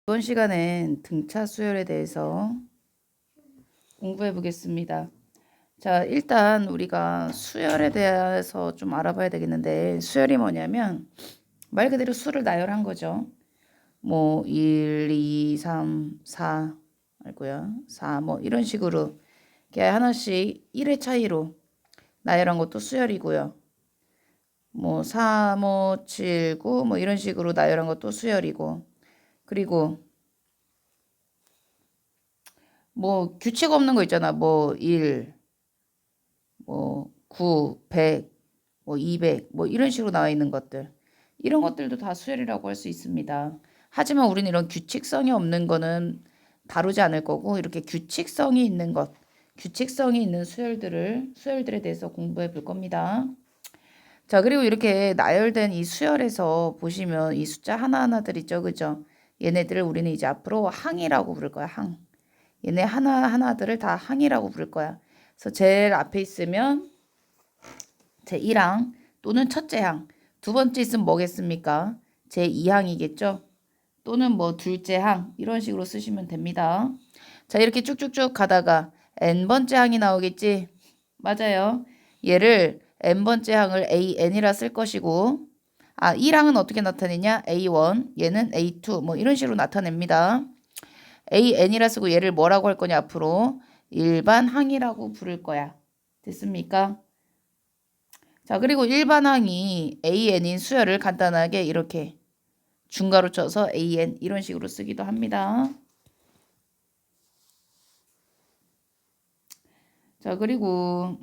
이번 시간엔 등차 수열에 대해서 공부해 보겠습니다. 자, 일단 우리가 수열에 대해서 좀 알아봐야 되겠는데, 수열이 뭐냐면 말 그대로 수를 나열한 거죠. 뭐 1, 2, 3, 4 알고요. 4 뭐 이런 식으로 이렇게 하나씩 1의 차이로 나열한 것도 수열이고요. 뭐 3, 5, 7, 9 뭐 이런 식으로 나열한 것도 수열이고, 그리고 뭐 규칙 없는 거 있잖아. 뭐 1, 뭐 9, 100, 뭐 200, 뭐 이런 식으로 나와 있는 것들. 이런 것들도 다 수열이라고 할 수 있습니다. 하지만 우리는 이런 규칙성이 없는 거는 다루지 않을 거고, 이렇게 규칙성이 있는 것, 규칙성이 있는 수열들에 대해서 공부해 볼 겁니다. 자, 그리고 이렇게 나열된 이 수열에서 보시면 이 숫자 하나하나들 있죠, 그죠? 얘네들을 우리는 이제 앞으로 항이라고 부를 거야, 항. 얘네 하나하나들을 다 항이라고 부를 거야. 그래서 제일 앞에 있으면 제1항 또는 첫째 항. 두 번째 있으면 뭐겠습니까? 제2항이겠죠? 또는 뭐 둘째 항. 이런 식으로 쓰시면 됩니다. 자, 이렇게 쭉쭉쭉 가다가 n번째 항이 나오겠지? 맞아요. 얘를 n번째 항을 an이라 쓸 것이고, 1항은 어떻게 나타내냐? a1, 얘는 a2, 뭐 이런 식으로 나타냅니다. an이라 쓰고 얘를 뭐라고 할 거냐? 앞으로 일반 항이라고 부를 거야. 됐습니까? 자, 그리고 일반 항이 an인 수열을 간단하게 이렇게 중괄호 쳐서 an 이런 식으로 쓰기도 합니다. 자, 그리고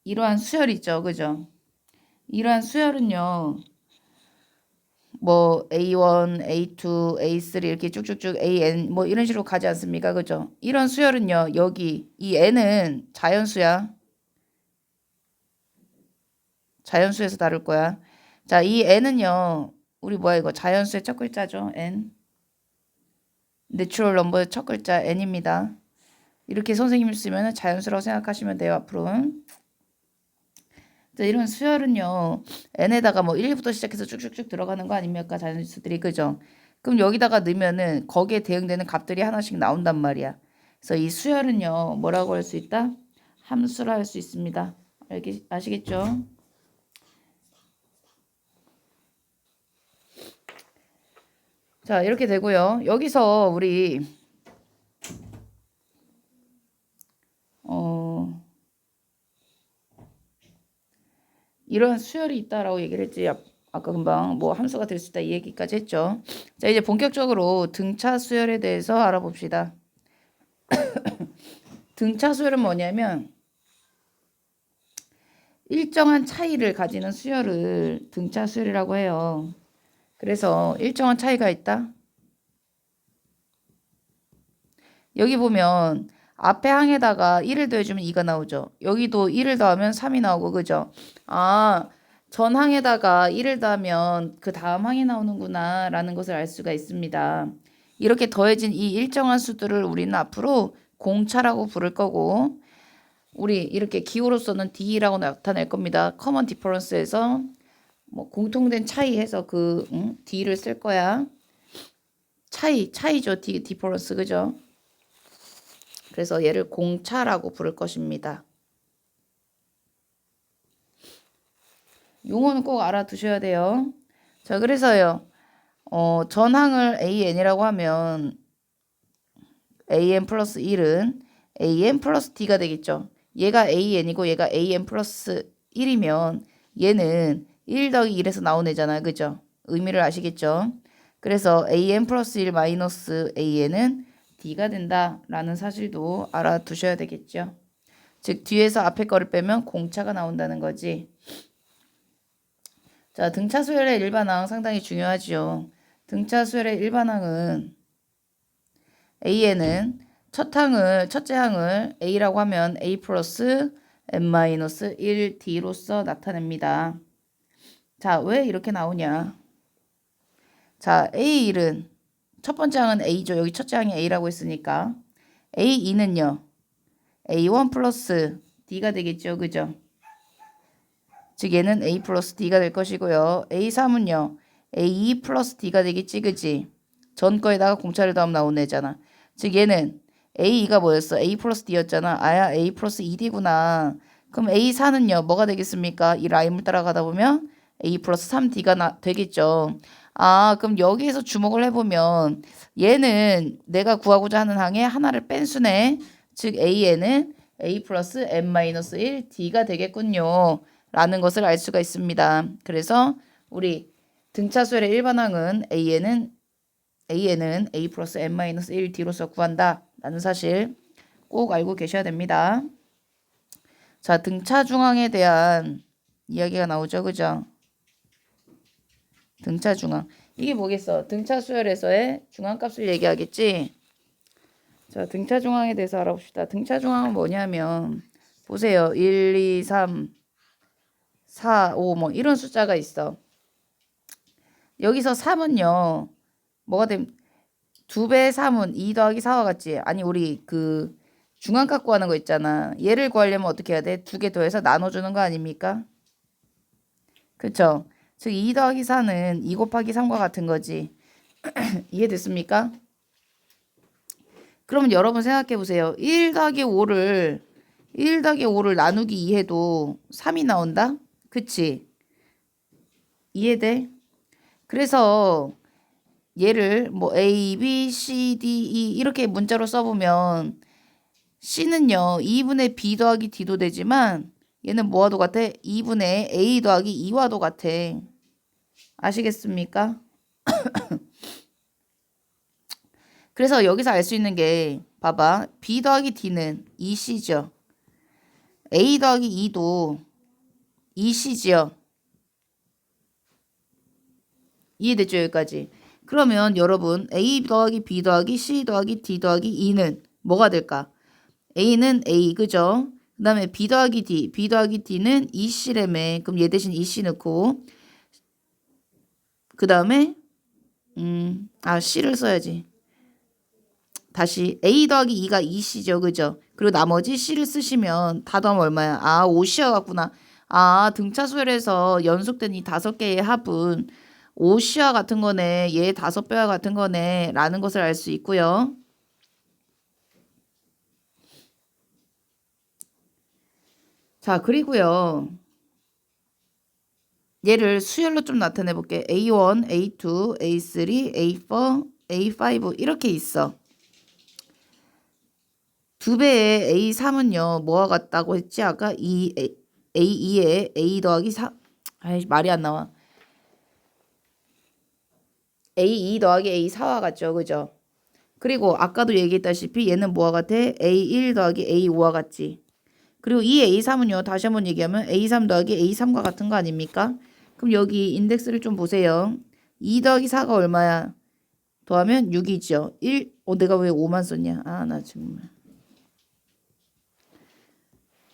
이러한 수열 있죠, 그죠? 이러한 수열은요, 뭐 A1, A2, A3 이렇게 쭉쭉쭉 AN 뭐 이런 식으로 가지 않습니까? 그죠? 이런 수열은요, 여기 이 N은 자연수야. 자연수에서 다룰 거야. 자, 이 N은요, 우리 뭐야 이거 자연수의 첫 글자죠, N. 내추럴 넘버의 첫 글자 N입니다. 이렇게 선생님이 쓰면 자연수라고 생각하시면 돼요, 앞으로. 자, 이런 수열은요, n에다가 뭐 1부터 시작해서 쭉쭉쭉 들어가는 거 아닙니까? 자연수들이, 그죠? 그럼 여기다가 넣으면은 거기에 대응되는 값들이 하나씩 나온단 말이야. 그래서 이 수열은요, 뭐라고 할 수 있다? 함수라 할 수 있습니다. 아시겠죠? 자, 이렇게 되고요. 여기서 우리 이런 수열이 있다라고 얘기를 했지. 아까 금방 뭐 함수가 될 수 있다 이 얘기까지 했죠. 자, 이제 본격적으로 등차 수열에 대해서 알아봅시다. 등차 수열은 뭐냐면 일정한 차이를 가지는 수열을 등차 수열이라고 해요. 그래서 일정한 차이가 있다. 여기 보면 앞에 항에다가 1을 더해주면 2가 나오죠. 여기도 1을 더하면 3이 나오고, 그죠? 전 항에다가 1을 더하면 그 다음 항이 나오는구나 라는 것을 알 수가 있습니다. 이렇게 더해진 이 일정한 수들을 우리는 앞으로 공차라고 부를 거고, 우리 이렇게 기호로서는 D라고 나타낼 겁니다. 커먼 디퍼런스에서 뭐 공통된 차이 해서 D를 쓸 거야. 차이죠. 디퍼런스, 그죠? 그래서 얘를 공차라고 부를 것입니다. 용어는 꼭 알아두셔야 돼요. 자, 그래서요. 전항을 AN이라고 하면 AN 플러스 1은 AN 플러스 D가 되겠죠. 얘가 AN이고 얘가 AN 플러스 1이면 얘는 1 더하기 1에서 나온 애잖아요. 그죠? 의미를 아시겠죠? 그래서 AN 플러스 1 마이너스 AN은 D가 된다라는 사실도 알아두셔야 되겠죠. 즉 뒤에서 앞에 거를 빼면 공차가 나온다는 거지. 자, 등차 수열의 일반항 상당히 중요하죠. 등차 수열의 일반항은 AN은 첫째 항을 A라고 하면 A 플러스 N-1D로서 나타냅니다. 자, 왜 이렇게 나오냐? 자, A1은 첫 번째 항은 A죠. 여기 첫째 항이 A라고 했으니까 A2는요. A1 플러스 D가 되겠죠. 그죠? 즉 얘는 A 플러스 D가 될 것이고요. A3은요. A 플러스 D가 되겠지, 그지? 전 거에다가 공차를 더하면 나오는 애잖아. 즉 얘는 A가 뭐였어? A 플러스 D였잖아. 아야 A 플러스 2D구나. 그럼 A4는요 뭐가 되겠습니까? 이 라인을 따라가다 보면 A 플러스 3D가 되겠죠. 아 그럼 여기에서 주목을 해보면 얘는 내가 구하고자 하는 항에 하나를 뺀 수네. 즉 A에는 A 플러스 n-1 D가 되겠군요. 라는 것을 알 수가 있습니다. 그래서 우리 등차수열의 일반항은 A에는 A 플러스 n-1 D로서 구한다. 라는 사실 꼭 알고 계셔야 됩니다. 자, 등차 중항에 대한 이야기가 나오죠. 그죠? 등차 중항. 이게 뭐겠어? 등차 수열에서의 중항값을 얘기하겠지? 자, 등차 중항에 대해서 알아봅시다. 등차 중항은 뭐냐면 보세요. 1, 2, 3, 4, 5 뭐 이런 숫자가 있어. 여기서 3은요. 뭐가 되면 2배 3은 2 더하기 4와 같지? 아니 우리 그 중앙값 구하는 거 있잖아. 얘를 구하려면 어떻게 해야 돼? 2개 더해서 나눠주는 거 아닙니까? 그쵸? 즉 2 더하기 4는 2 곱하기 3과 같은 거지. 이해됐습니까? 그러면 여러분 생각해 보세요. 1 더하기 5를 나누기 2해도 3이 나온다? 그치? 이해돼? 그래서 얘를 뭐 A, B, C, D, E 이렇게 문자로 써보면 C는요 2분의 B 더하기 D도 되지만 얘는 뭐와도 같아? 2분의 A 더하기 2와도 같아. 아시겠습니까? 그래서 여기서 알 수 있는 게 봐봐. B 더하기 D는 2C죠. A 더하기 2도 2C죠. 이해됐죠? 여기까지. 그러면 여러분 A 더하기 B 더하기 C 더하기 D 더하기 E는 뭐가 될까? A는 A 그죠? 그 다음에 B 더하기 D는 2C래매. 그럼 얘 대신 2C 넣고 그 다음에 C를 써야지. 다시 A 더하기 2가 2C죠. 그죠? 그리고 나머지 C를 쓰시면 다 더하면 얼마야? 아 5C여 같구나. 아 등차수열에서 연속된 이 5개의 합은 5C와 같은 거네. 얘 5배와 같은 거네. 라는 것을 알 수 있고요. 자 그리고요. 얘를 수열로 좀 나타내 볼게. A1, A2, A3, A4, A5 이렇게 있어. 2배의 A3은요. 뭐와 같다고 했지? 아까 A2에 A 더하기 4. 아이 말이 안 나와. A2 더하기 A4와 같죠. 그죠? 그리고 아까도 얘기했다시피 얘는 뭐와 같아? A1 더하기 A5와 같지. 그리고 이 A3은요. 다시 한번 얘기하면 A3 더하기 A3과 같은 거 아닙니까? 그럼 여기 인덱스를 좀 보세요. 2 더하기 4가 얼마야? 더하면 6이죠. 내가 왜 5만 썼냐? 아, 나 정말.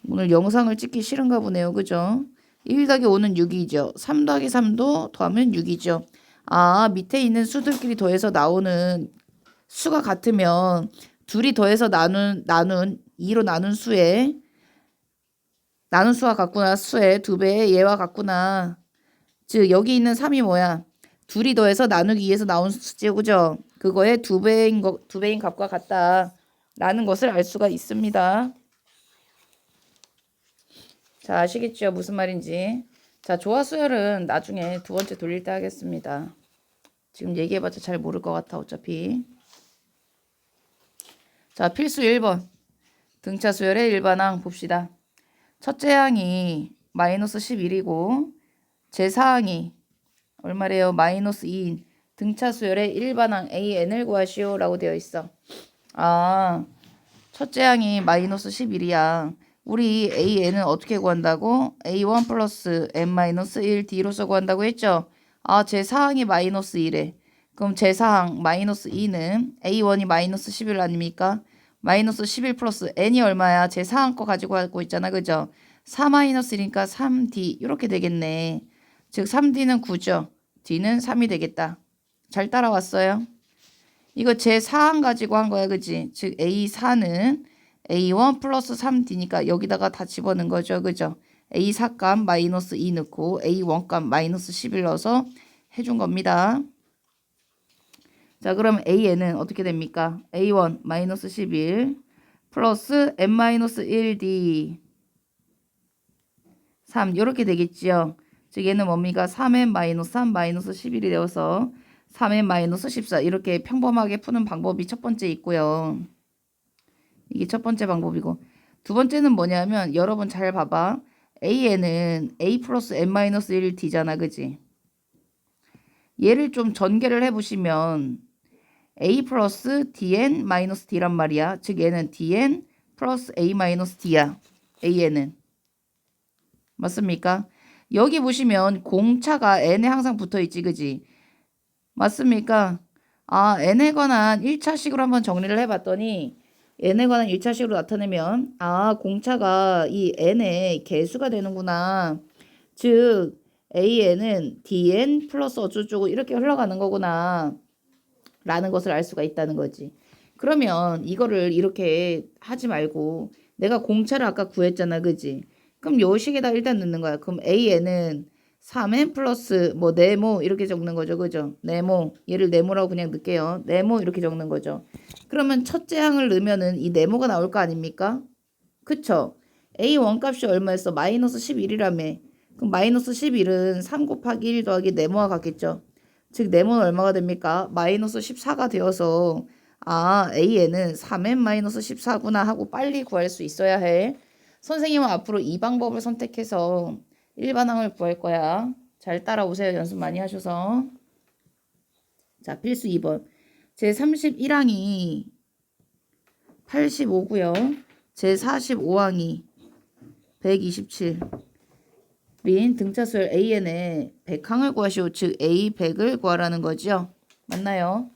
오늘 영상을 찍기 싫은가 보네요. 그죠? 1 더하기 5는 6이죠. 3 더하기 3도 더하면 6이죠. 아, 밑에 있는 수들끼리 더해서 나오는 수가 같으면 둘이 더해서 나눈 2로 나눈 수에 나눈 수와 같구나. 수의 2배의 얘와 같구나. 즉 여기 있는 3이 뭐야? 둘이 더해서 나누기 2에서 나온 수지 그죠? 그거의 2배인 값과 같다. 라는 것을 알 수가 있습니다. 자, 아시겠죠? 무슨 말인지. 자, 조화수열은 나중에 두 번째 돌릴 때 하겠습니다. 지금 얘기해봤자 잘 모를 것 같아, 어차피. 자, 필수 1번. 등차수열의 일반항 봅시다. 첫째 항이 마이너스 11이고 제4항이 얼마래요? 마이너스 2인 등차수열의 일반항 AN을 구하시오 라고 되어 있어. 아, 첫째 항이 마이너스 11이야. 우리 AN은 어떻게 구한다고? A1 플러스 N-1 D로서 구한다고 했죠? 아, 제4항이 마이너스 1에. 그럼 제4항 마이너스 2는 A1이 마이너스 11 아닙니까? 마이너스 11 플러스 N이 얼마야? 제4항 거 가지고 가고 있잖아. 그죠? 4 마이너스 1이니까 3D 이렇게 되겠네. 즉 3D는 9죠. D는 3이 되겠다. 잘 따라왔어요? 이거 제4항 가지고 한 거야. 그지? 즉 A4는 A1 플러스 3D니까 여기다가 다 집어넣은 거죠. 그죠? A4 값 마이너스 2 넣고 A1 값 마이너스 11 넣어서 해준 겁니다. 자, 그럼 AN은 어떻게 됩니까? A1 마이너스 11 플러스 n-1d 3 이렇게 되겠지요. 즉 얘는 뭡니까? 3n 마이너스 3 마이너스 11이 되어서 3n 마이너스 14 이렇게 평범하게 푸는 방법이 첫 번째 있고요. 이게 첫 번째 방법이고 두 번째는 뭐냐면 여러분 잘 봐봐. AN은 A 플러스 n-1d잖아. 그지? 얘를 좀 전개를 해보시면 A 플러스 dn 마이너스 d란 말이야. 즉 얘는 dn 플러스 a 마이너스 d야. AN은. 맞습니까? 여기 보시면 공차가 n에 항상 붙어있지. 그지? 맞습니까? 아, n에 관한 1차식으로 한번 정리를 해봤더니 n에 관한 1차식으로 나타내면 아, 공차가 이 n의 개수가 되는구나. 즉 an은 dn 플러스 어쩌고저쩌고 이렇게 흘러가는 거구나 라는 것을 알 수가 있다는 거지. 그러면 이거를 이렇게 하지 말고 내가 공차를 아까 구했잖아. 그지? 그럼 요 식에다 일단 넣는 거야. 그럼 an은 3n 플러스 뭐 네모 이렇게 적는 거죠. 그죠? 네모. 얘를 네모라고 그냥 넣을게요. 네모 이렇게 적는 거죠. 그러면 첫째 항을 넣으면은 이 네모가 나올 거 아닙니까? 그쵸? A1 값이 얼마였어? 마이너스 11이라며. 그럼 마이너스 11은 3 곱하기 1 더하기 네모와 같겠죠? 즉 네모는 얼마가 됩니까? 마이너스 14가 되어서 아 A에는 3n-14구나 하고 빨리 구할 수 있어야 해. 선생님은 앞으로 이 방법을 선택해서 일반항을 구할 거야. 잘 따라오세요. 연습 많이 하셔서. 자, 필수 2번. 제 31항이 85고요. 제 45항이 127. 린 등차수열 AN의 100항을 구하시오. 즉 A 100을 구하라는 거죠. 맞나요?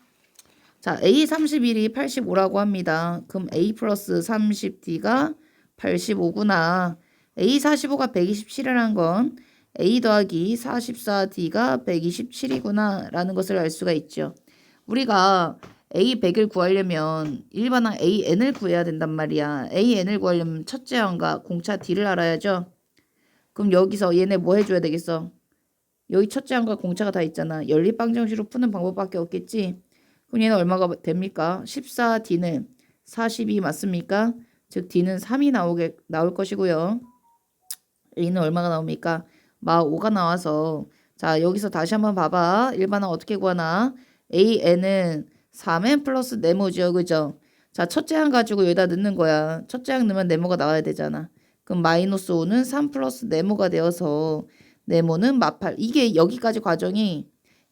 자, A 31이 85라고 합니다. 그럼 A 플러스 30D가 85구나. A 45가 127이라는 건 A 더하기 44D가 127이구나 라는 것을 알 수가 있죠. 우리가 A 100을 구하려면 일반항 AN을 구해야 된단 말이야. AN을 구하려면 첫째 항과 공차 D를 알아야죠. 그럼 여기서 얘네 뭐 해줘야 되겠어? 여기 첫째 항과 공차가 다 있잖아. 연립방정식으로 푸는 방법밖에 없겠지. 그럼 얘는 얼마가 됩니까? 14D는 42 맞습니까? 즉 D는 3이 나올 것이고요. A는 얼마가 나옵니까? 마 5가 나와서 자 여기서 다시 한번 봐봐. 일반항 어떻게 구하나? AN은 3n 플러스 네모죠. 그죠? 자 첫째 항 가지고 여기다 넣는 거야. 첫째 항 넣으면 네모가 나와야 되잖아. 그럼 마이너스 5는 3 플러스 네모가 되어서 네모는 마팔. 이게 여기까지 과정이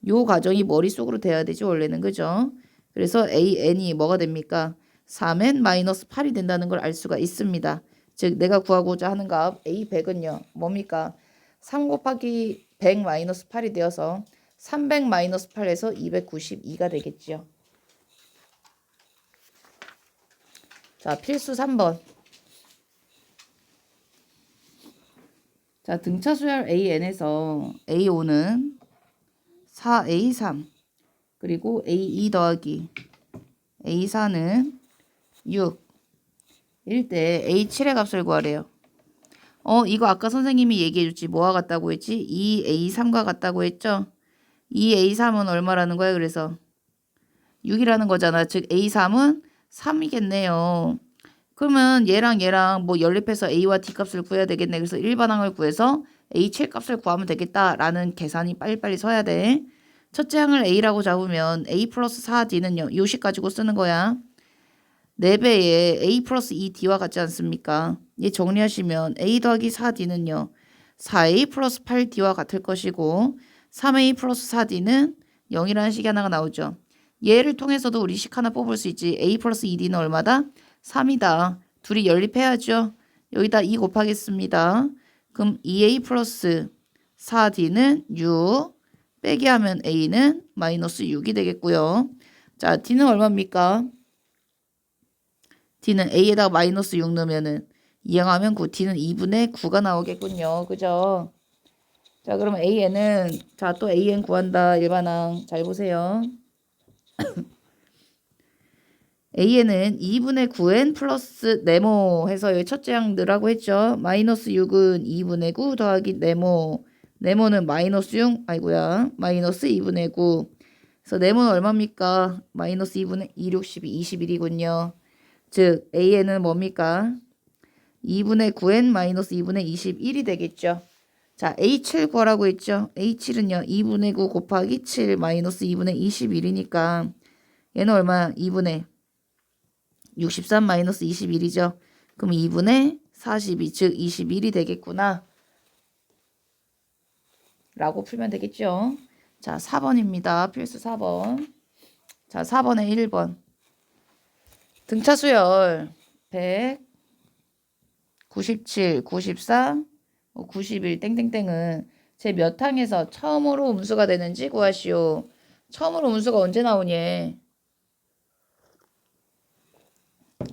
요 과정이 머릿속으로 돼야 되지 원래는. 그죠? 그래서 AN이 뭐가 됩니까? 3n-8이 된다는 걸 알 수가 있습니다. 즉 내가 구하고자 하는 값 A100은요. 뭡니까? 3 곱하기 100-8이 되어서 300-8에서 292가 되겠죠. 자, 필수 3번. 자, 등차수열 AN에서 A5는 4A3 그리고 A2 더하기 A4는 6 일 때 A7의 값을 구하래요. 이거 아까 선생님이 얘기해줬지. 뭐와 같다고 했지? 2A3과 같다고 했죠? 2A3은 얼마라는 거야? 그래서 6이라는 거잖아. 즉 A3은 3이겠네요. 그러면 얘랑 뭐 연립해서 A와 D 값을 구해야 되겠네. 그래서 일반항을 구해서 A7 값을 구하면 되겠다라는 계산이 빨리빨리 서야 돼. 첫째 항을 A라고 잡으면 A 플러스 4D는요. 요식 가지고 쓰는 거야. 4배에 A 플러스 2D와 같지 않습니까? 얘 정리하시면 A 더하기 4D는요. 4A 플러스 8D와 같을 것이고 3A 플러스 4D는 0이라는 식이 하나가 나오죠. 얘를 통해서도 우리 식 하나 뽑을 수 있지. A 플러스 2D는 얼마다? 3이다. 둘이 연립해야죠. 여기다 2 곱하겠습니다. 그럼 2A 플러스 4D는 6 빼기 하면 A는 마이너스 6이 되겠고요. 자, D는 얼마입니까? D는 A에다가 마이너스 6 넣으면은 2항하면 9. D는 2분의 9가 나오겠군요. 그죠? 자, 그럼 AN은 자, 또 AN 구한다. 일반항. 잘 보세요. AN은 2분의 9n 플러스 네모 해서 여기 첫째 항 넣으라고 했죠. 마이너스 6은 2분의 9 더하기 네모 네모는 마이너스 6, 아이고야, 마이너스 2분의 9. 그래서 네모는 얼마입니까? 마이너스 2분의 2, 6, 12, 21이군요. 즉, AN은 뭡니까? 2분의 9N 마이너스 2분의 21이 되겠죠. 자, A7 구하라고 했죠. A7은요, 2분의 9 곱하기 7 마이너스 2분의 21이니까 얘는 얼마? 2분의 63 마이너스 21이죠. 그럼 2분의 42, 즉 21이 되겠구나. 라고 풀면 되겠죠. 자, 4번입니다. 필수 4번. 자, 4번에 1번. 등차 수열 100, 97, 94, 91 땡땡땡은 제 몇 항에서 처음으로 음수가 되는지 구하시오. 처음으로 음수가 언제 나오니?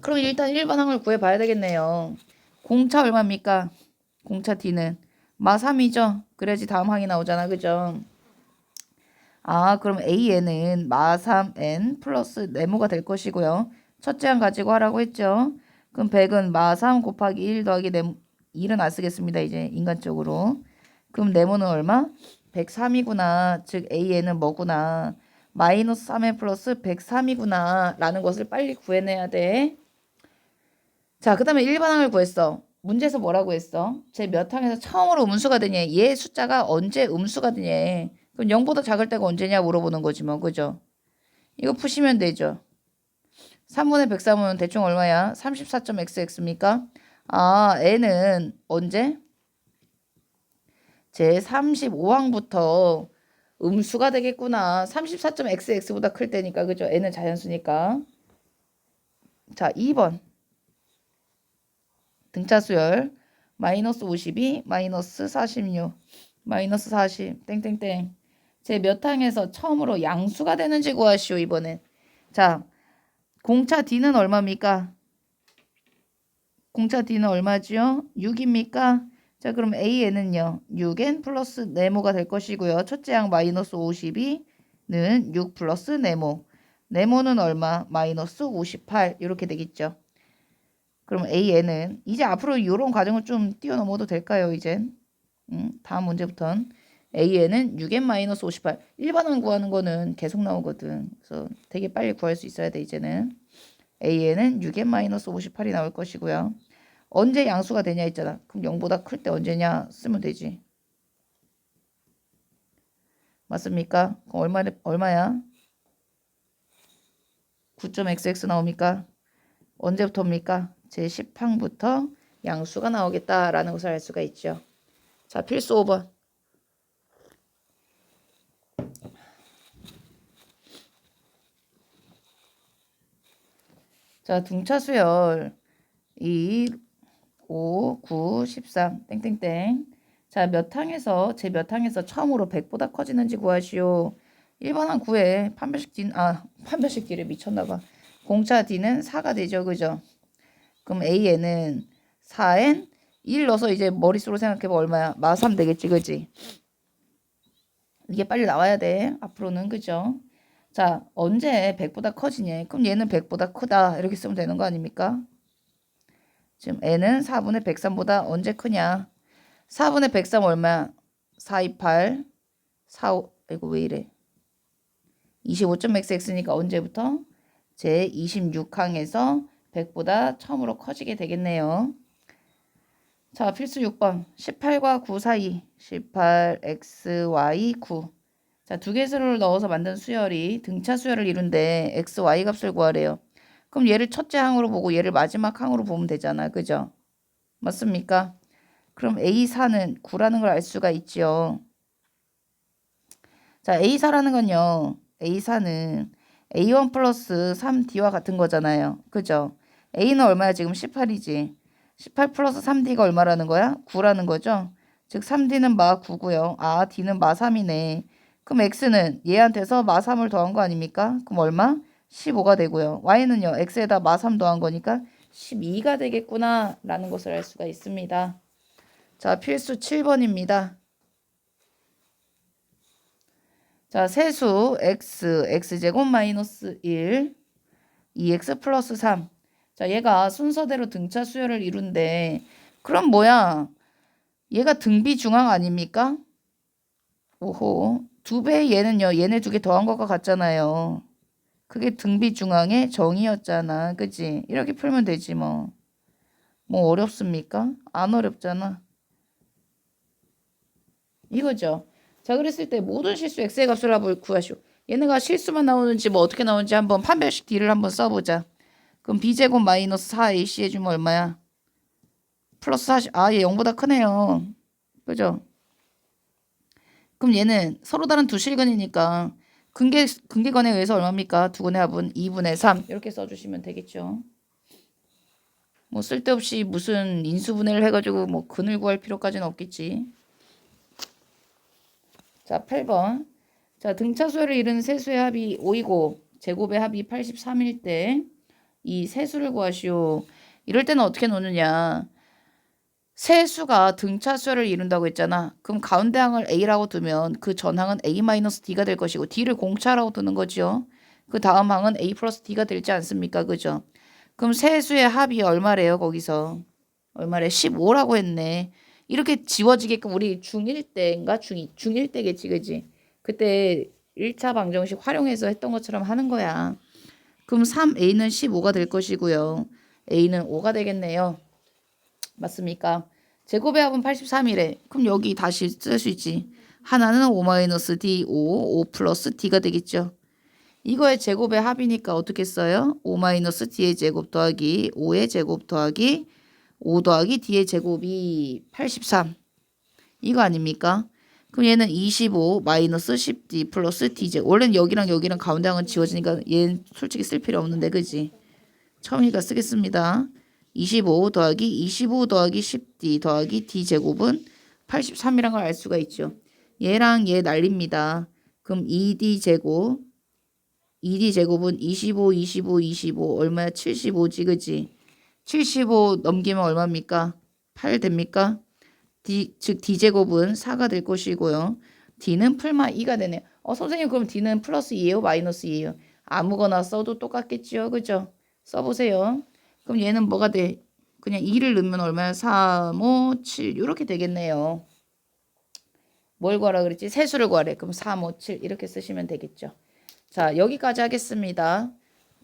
그럼 일단 1번 항을 구해봐야 되겠네요. 공차 얼마입니까? 공차 D는 마 3이죠. 그래야지 다음 항이 나오잖아. 그죠? 아, 그럼 AN은 마 3N 플러스 네모가 될 것이고요. 첫째 항 가지고 하라고 했죠. 그럼 100은 마 3 곱하기 1 더하기 네모, 1은 안 쓰겠습니다. 이제 인간적으로. 그럼 네모는 얼마? 103이구나. 즉 AN은 뭐구나. 마이너스 3N 플러스 103이구나. 라는 것을 빨리 구해내야 돼. 자, 그 다음에 1번 항을 구했어. 문제에서 뭐라고 했어? 제 몇 항에서 처음으로 음수가 되냐? 얘 숫자가 언제 음수가 되냐? 그럼 0보다 작을 때가 언제냐 물어보는 거지 뭐. 그죠? 이거 푸시면 되죠. 3분의 103은 대충 얼마야? 34.xx입니까? 아, n은 언제? 제 35항부터 음수가 되겠구나. 34.xx보다 클 때니까. 그죠? n은 자연수니까. 자, 2번. 등차 수열 마이너스 52, 마이너스 46, 마이너스 40, 땡땡땡. 제 몇 항에서 처음으로 양수가 되는지 구하시오, 이번엔. 자, 공차 D는 얼마입니까? 공차 D는 얼마지요? 6입니까? 자, 그럼 AN은요, 6N 플러스 네모가 될 것이고요. 첫째 항 마이너스 52는 6 플러스 네모. 네모는 얼마? 마이너스 58. 이렇게 되겠죠. 그럼 AN은 이제 앞으로 이런 과정을 좀 뛰어넘어도 될까요, 이젠? 다음 문제부터는 AN은 6N-58. 일반항 구하는 거는 계속 나오거든. 그래서 되게 빨리 구할 수 있어야 돼, 이제는. AN은 6N-58이 나올 것이고요. 언제 양수가 되냐 했잖아. 그럼 0보다 클 때 언제냐 쓰면 되지. 맞습니까? 그럼 얼마야? 9.xx 나옵니까? 언제부터입니까? 제10항부터 양수가 나오겠다라는 것을 알 수가 있죠. 자, 필수 5번. 자, 등차 수열 2, 5, 9, 13 땡땡땡. 자, 몇 항에서 제 몇 항에서 처음으로 100보다 커지는지 구하시오. 1번 항 구해. 판별식 D를 미쳤나 봐. 공차 D는 4가 되죠. 그죠? 그럼 AN은 4N 1 넣어서 이제 머릿속으로 생각해봐. 얼마야? 마3 되겠지. 그지? 이게 빨리 나와야 돼. 앞으로는. 그죠? 자, 언제 100보다 커지냐? 그럼 얘는 100보다 크다. 이렇게 쓰면 되는 거 아닙니까? 지금 n은 4분의 103보다 언제 크냐? 4분의 103 얼마야? 428, 45, 이거 왜 이래? 25.xx니까 언제부터? 제 26항에서 100보다 처음으로 커지게 되겠네요. 자, 필수 6번. 18과 9 사이. 18xy 9. 자, 두 개수를 넣어서 만든 수열이 등차 수열을 이룬데 xy 값을 구하래요. 그럼 얘를 첫째 항으로 보고 얘를 마지막 항으로 보면 되잖아. 그죠? 맞습니까? 그럼 A4는 9라는 걸 알 수가 있죠. 자, A4라는 건요. A4는 A1 플러스 3D와 같은 거잖아요. 그죠? A는 얼마야? 지금 18이지. 18 플러스 3D가 얼마라는 거야? 9라는 거죠. 즉 3D는 마 9고요. 아, D는 마 3이네. 그럼 X는 얘한테서 마 3을 더한 거 아닙니까? 그럼 얼마? 15가 되고요. Y는요. X에다 마 3 더한 거니까 12가 되겠구나 라는 것을 알 수가 있습니다. 자, 필수 7번입니다. 자, 세수 x, x제곱 마이너스 1, 2x 플러스 3. 자, 얘가 순서대로 등차 수열을 이룬대. 그럼 뭐야? 얘가 등비중항 아닙니까? 오호. 2배 얘는요. 얘네 2개 더한 것과 같잖아요. 그게 등비 중앙의 정의였잖아. 그지? 이렇게 풀면 되지 뭐. 뭐 어렵습니까? 안 어렵잖아. 이거죠. 자, 그랬을 때 모든 실수 x의 값을 합을 구하시오. 얘네가 실수만 나오는지 뭐 어떻게 나오는지 한번 판별식 d를 한번 써보자. 그럼 b제곱 마이너스 4ac 해주면 얼마야? 플러스 40. 아, 얘 0보다 크네요. 그죠? 그럼 얘는 서로 다른 두 실근이니까 근계관에 의해서 얼마입니까? 두 근의 합은 2분의 3 이렇게 써주시면 되겠죠. 뭐 쓸데없이 무슨 인수분해를 해가지고 뭐 근을 구할 필요까지는 없겠지. 자, 8번. 자, 등차수열을 이루는 세수의 합이 5이고 제곱의 합이 83일 때 이 세수를 구하시오. 이럴 때는 어떻게 놓느냐. 세수가 등차수열을 이룬다고 했잖아. 그럼 가운데 항을 A라고 두면 그 전항은 A-D가 될 것이고 D를 공차라고 두는 거죠. 그 다음 항은 A 플러스 D가 되지 않습니까? 그죠? 그럼 세수의 합이 얼마래요? 거기서. 얼마래? 15라고 했네. 이렇게 지워지게끔 우리 중1 때인가? 중1 때겠지. 그지? 그때 1차 방정식 활용해서 했던 것처럼 하는 거야. 그럼 3A는 15가 될 것이고요. A는 5가 되겠네요. 맞습니까? 제곱의 합은 83이래. 그럼 여기 다시 쓸 수 있지. 하나는 5-D, 5 플러스 D가 되겠죠. 이거의 제곱의 합이니까 어떻게 써요? 5-D의 제곱 더하기 5의 제곱 더하기 5 더하기 D의 제곱이 83. 이거 아닙니까? 그럼 얘는 25 마이너스 10D 플러스 D제곱. 원래는 여기랑 여기랑 가운데 항은 지워지니까 얘는 솔직히 쓸 필요 없는데 그지? 처음이니까 쓰겠습니다. 25 더하기 25 더하기 10D 더하기 D제곱은 83이란 걸 알 수가 있죠. 얘랑 얘 날립니다. 그럼 2D제곱 2D제곱은 25 25 25 얼마야? 75지 그지? 75 넘기면 얼마입니까? 8 됩니까? 즉 D제곱은 4가 될 것이고요. D는 풀마 2가 되네요. 선생님 그럼 D는 플러스 2예요? 마이너스 2예요? 아무거나 써도 똑같겠죠. 그죠? 써보세요. 그럼 얘는 뭐가 돼? 그냥 2를 넣으면 얼마야? 3, 5, 7 이렇게 되겠네요. 뭘 구하라 그랬지? 세수를 구하래. 그럼 3, 5, 7 이렇게 쓰시면 되겠죠. 자, 여기까지 하겠습니다.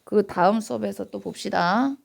그 다음 수업에서 또 봅시다.